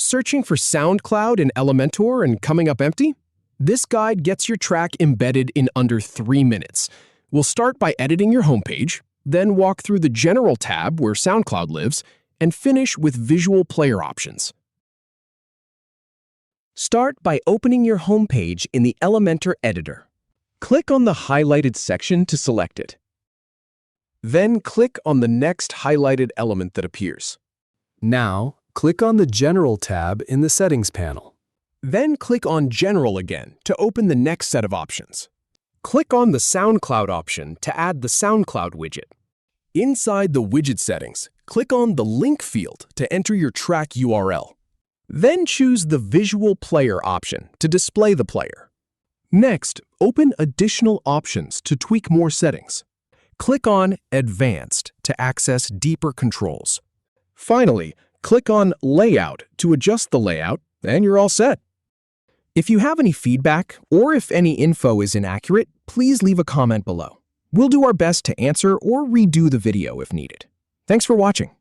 Searching for SoundCloud in Elementor and coming up empty? This guide gets your track embedded in under 3 minutes. We'll start by editing your homepage, then walk through the General tab where SoundCloud lives, and finish with visual player options. Start by opening your homepage in the Elementor editor. Click on the highlighted section to select it. Then click on the next highlighted element that appears. Now, click on the General tab in the Settings panel. Then click on General again to open the next set of options. Click on the SoundCloud option to add the SoundCloud widget. Inside the widget settings, click on the link field to enter your track URL. Then choose the Visual Player option to display the player. Next, open Additional Options to tweak more settings. Click on Advanced to access deeper controls. Finally, click on Layout to adjust the layout, and you're all set. If you have any feedback or if any info is inaccurate, please leave a comment below. We'll do our best to answer or redo the video if needed. Thanks for watching.